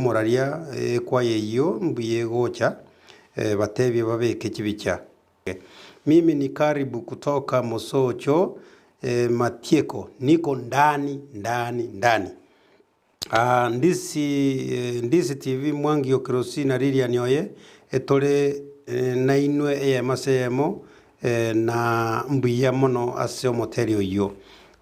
moraria kwa yeyo mbuye gocha batebi babeke kibicha. Mimi ni Karibu kutoka Mosocho Matieko, niko ndani. Ndizi TV Mwangi Okirosi na Lilia Nyoye etole na inwe masemo na mbuya mono ase omoteri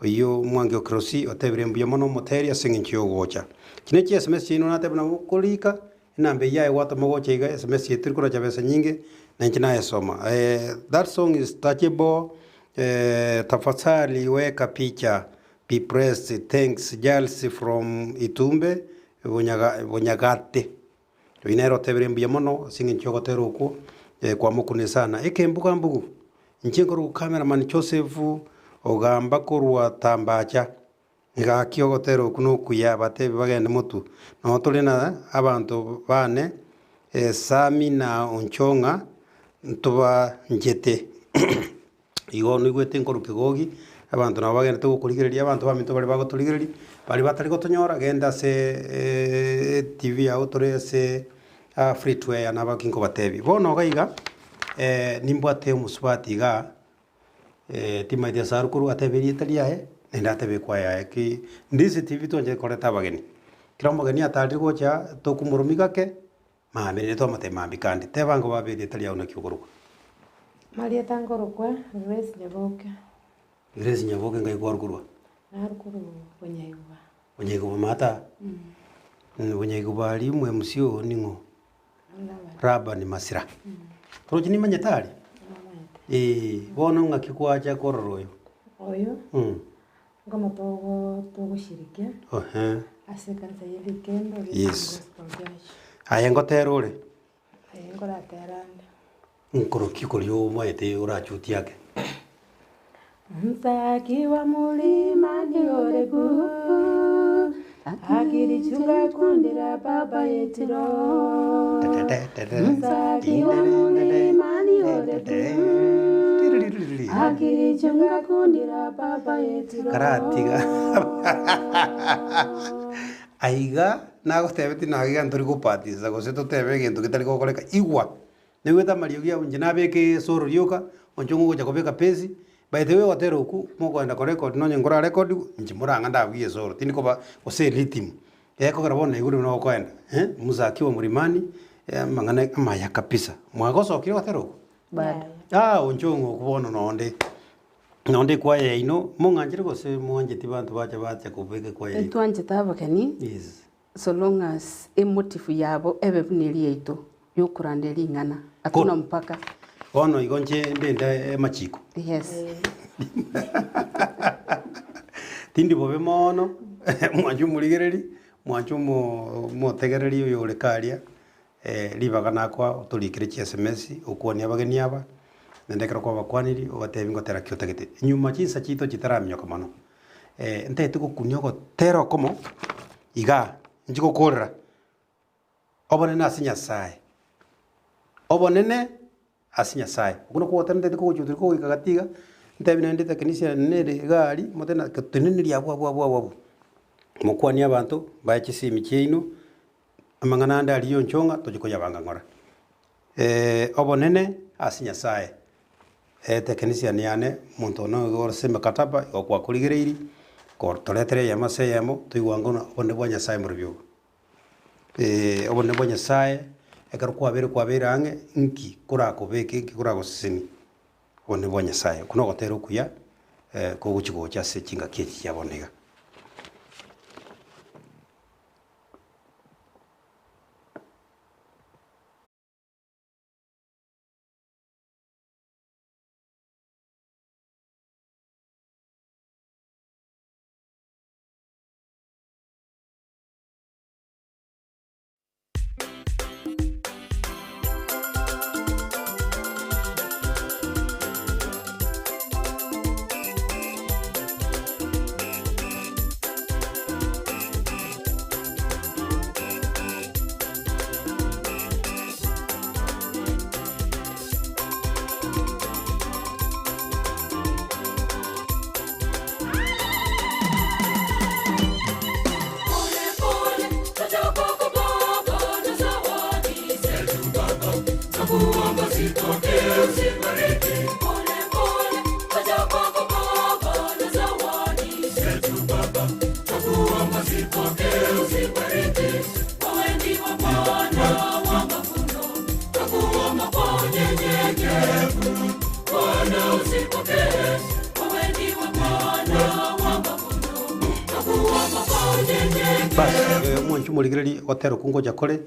oyo Mwangi Okirosi otebire mbuya mono omoteri ase ng'encho gocha kine chi SMS chino natebana kulika nambe yae watu mogocha iga SMS yetu kura chabesa nyingi na nchina yesoma. That song is touchable. Tafadhali weka picha. Be pressed. Thanks Giles from Itumbe Bonyagate. Winero tebire mbuya mono singi nchogotero uko kwa mukune sana. Ekembugambugu nchengo cameraman Joseph ogamba kurwa tambacha nga kiogotero kuno kuya batebi bagende mutu no tuli na abantu bane Sami na Onchonga ntuba njete igo nigwete nkoru kigogi abantu nabo bagende tugukurigiriria abantu baminto bali bagoturigiriria bali batari gotonyora genda se TV au tore se free to air na bakinko batebi bono gaiga nimbwate musubati ga tima dia sarukuru atebiri talia nenda tebe kwa ya ki Ndizi TV tonje koreta bageni kira mugeni atari gocha tokumurumika ke mamire to mate mambikandi tebango babiri talia una kyuguruka Maria tangorokwa Grace Nyaboke ngai gorgurwa narukuru Bonyaiwa mata Bonyaiwa ali mwe musio ningo raba ni masira Proje ni manyatari bona ngakikwacha kororoyo oyo ngoma togo shirikia ase kanisa yevikendo yes ayengo terore ayengo la terande nkoro kikolyo mwaete urachuti yake msaki wa mulima ndiore bu akirichunga kundira baba yetiro msaki wa mulima ndiore bu akirichunga kundira baba yetiro karatiga aiga nago tebeti nagiga ntori gupatisa gose totebe gento kitari gokoreka igwa niweta mario gia unje nabeke soro rioka onchongo gocha kobeka pesi baitewe watero ku mokwenda ko record no nyengora record nje muranga ndabwiye soro tini ko ba ose ritim eko garabona iguru no kwenda musaki wa murimani mangana amaya kapisa mwagoso kiri watero bad onchongo kubona nonde kwa ino monganjire gose monjeti bantu bacha kubeke kwa ino twanje tabakani yes so long as emotive yabo ebe buneri yeito yokurandeli ngana atuna mpaka ono igonje ndenda machiko yes tindi bobe mono mwanju muligereri mwanju mo tegereri yo lekaria libaga nakwa tulikire chi SMS ukwonia bageni aba ndekera kwa bakwaniri obatebi ngotera kyotagete nyuma chinsa chito chitaramyo kamano ntetu gukunyogo tero komo iga njiko korra obone asinya sai obonene asinya sai kuno ko tande ko chutu ko ikagatiga ntebi nende tekinisia nere gari motena keteneni lya bwa mokwani abantu bachisi cheino amangana ndali yo nchonga tojiko yabanga ngora obonene asinya sai tekinisia niane muntu no gor sembe kataba okwa kuligereiri kor toletere ya maseyemo tuigwangona obone bwanya sai murubyo obone bwanya sai ekaro kwa bere ange nki kurako beke nki kurako sisini obone bwanya sai kuno gotero kuya ko guchigo cha se chinga kechi yabonega murigireri gotero kungo jakore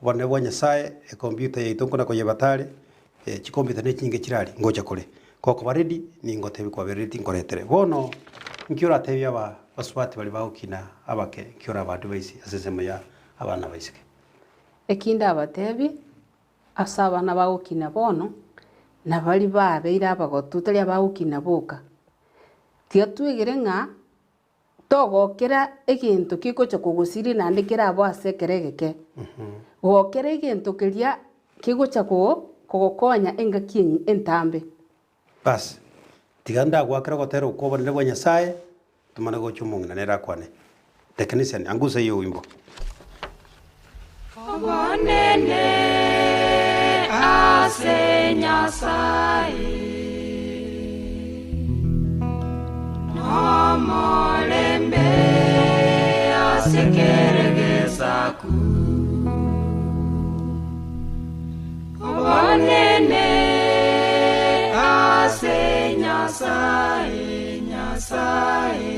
bone bwa nyasaye computer yaitu kuna koye batare chikomputer ne kinge kirari ngoja kore koko baredi ni ngote bikwa beredi ngoretere bono nkiora tebya ba baswati bali baukina abake nkiora bantu baisi asesema ya abana baisike ekinda abatebi asa abana baukina bono na bali babeire abagotu tari abaukina boka tia twigire ng'a togokera egintu kikocha kugusiri nande kera abo asekere geke gokera egintu keria kigucha kugokonya engaki entambe bas tiganda gwakera gotero ukoba ne bwa nyasaye tumana gocha mungina nera kwane technician angusa hiyo wimbo Obonene ase nyasaye Nomolembe asekeregesaku Obonene ase nyasaye nyasaye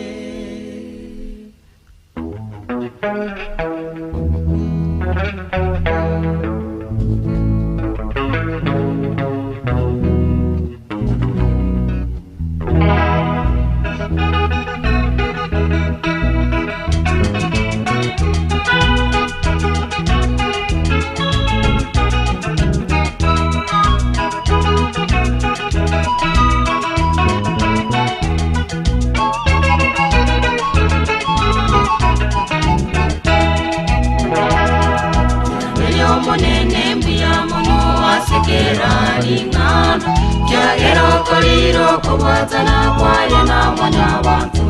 Koriro kubwatana kwaya na mwanya bantu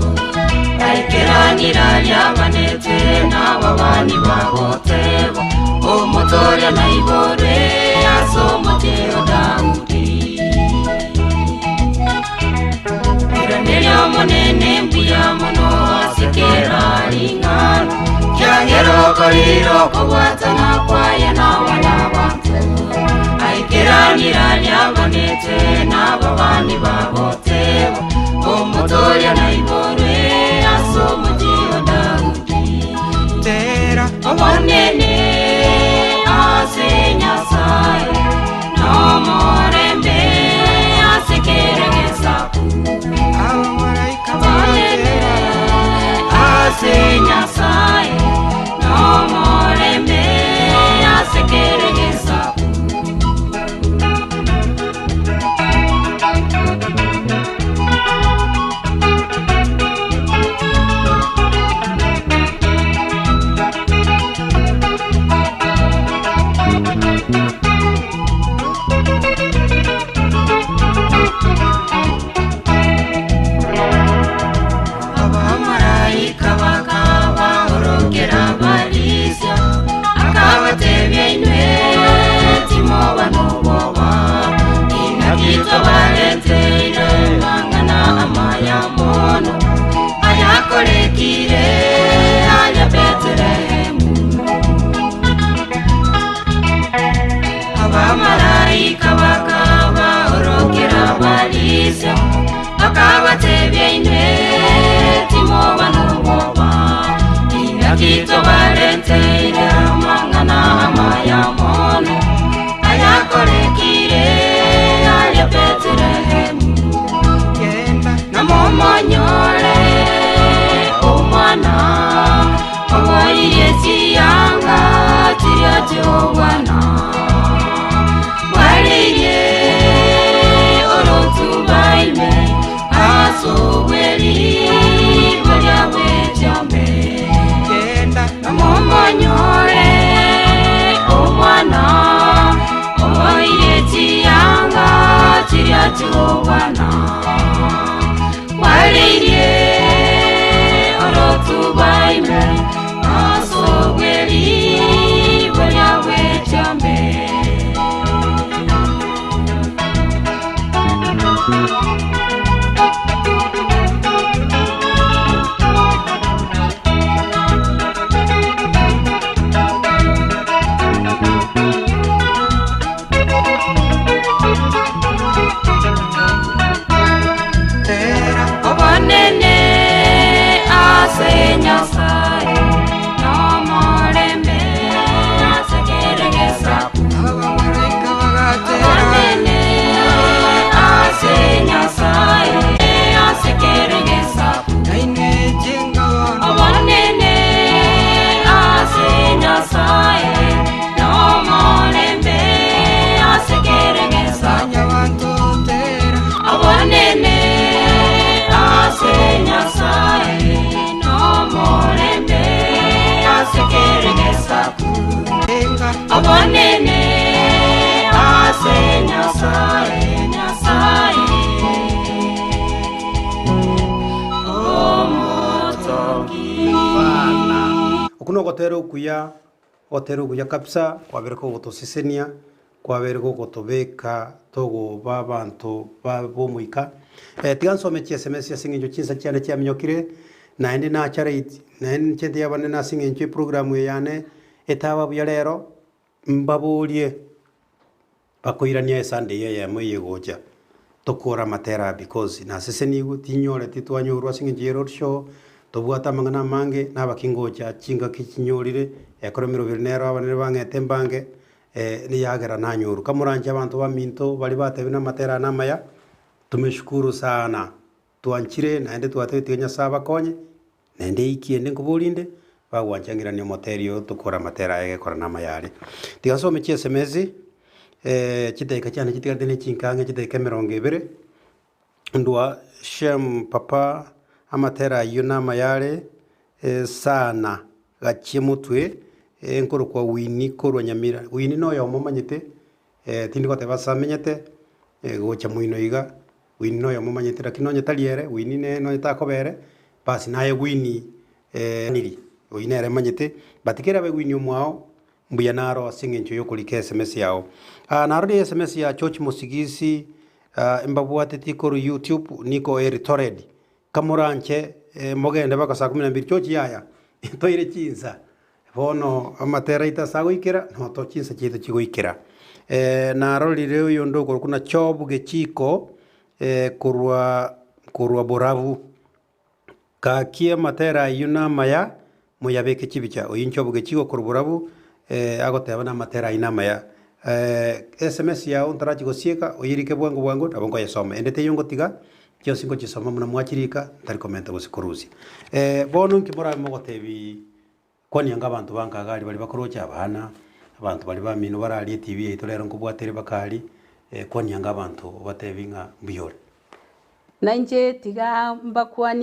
Aikiranira lyabanete n'ababani bagotebo Omutoria na ibore asomoteo Daudi Iranelio monene mbuya mono asikera lingano Kyagero koriro kubwatana kwaya na mwanya bantu Aikiranira lyabanete n'ababani bagotebo Omutoria na ibore asomoteo Daudi Tera obonene ase nyasaye Nomorembe asekeregesaku Obonene ase nyasaye Nomorembe asekeregesaku Monyo otero kuya kabisa kwabere ko gotosesenia kwabere ko gotobeka togoba bantu bomuika tigansome SMS ya singinjo chinsa cyane cyamenyokire naende na charity naende chente yabane na singinjo program yane etaba buya rero mbabulie bakoirania Sunday ya moyegoja tokora matera because na seseni tinyore titwanyurwa singinjo road show tobwata mangana mange nabakingoja chinga kichinyorire ekoromiro birnero abanere bangete mbange ni yagera nanyuru kamuranje abantu baminto bali batewe na matera namaya tumeshukuru sana tuanchire naende twatetiganya saba konye nende ikiende ngubulinde bagwanjangira ni moterio tukora matera yege kora namayari tigasome chi SMS chiteka cyane kitigarte ni chinkange chiteka 20 ndwa Shem papa amatera yunama yale sana gachie mutwe enkoro kwa wini korwa nyamira wini no yo momanyete tindi kote basamenyete gocha muino iga wini no yo momanyete lakini onye taliere wini ne no itakobere basi naye wini niri wini ere manyete batikera be wini omwao mbuya naro singencho yokulike SMS yao narodi SMS ya church musigisi mbabwate tikoro YouTube niko eritored kamuranche mogende baka saa 12 chochi yaya toire chinsa bono amatera itasagoikera no to chinsa chito chigoikera na rolire uyo ndoko kuna chobu gechiko kurwa boravu kakia matera yuna maya muyabeke chibicha oyinchobu gechiko kurwa boravu agoteba na matera ina maya SMS ya ontarachi gosieka oyirike bwango abongo yasoma endete yongo tiga kyo singo chisoma muna mwachirika tari komenta gusikuruzi bono nkimora mogotebi kwani anga abantu bankagali bali bakorocha abana abantu bali bamino barali TV itolera nkubwatere bakali kwani anga abantu batebinga mbiyore nanje tiga mbakwani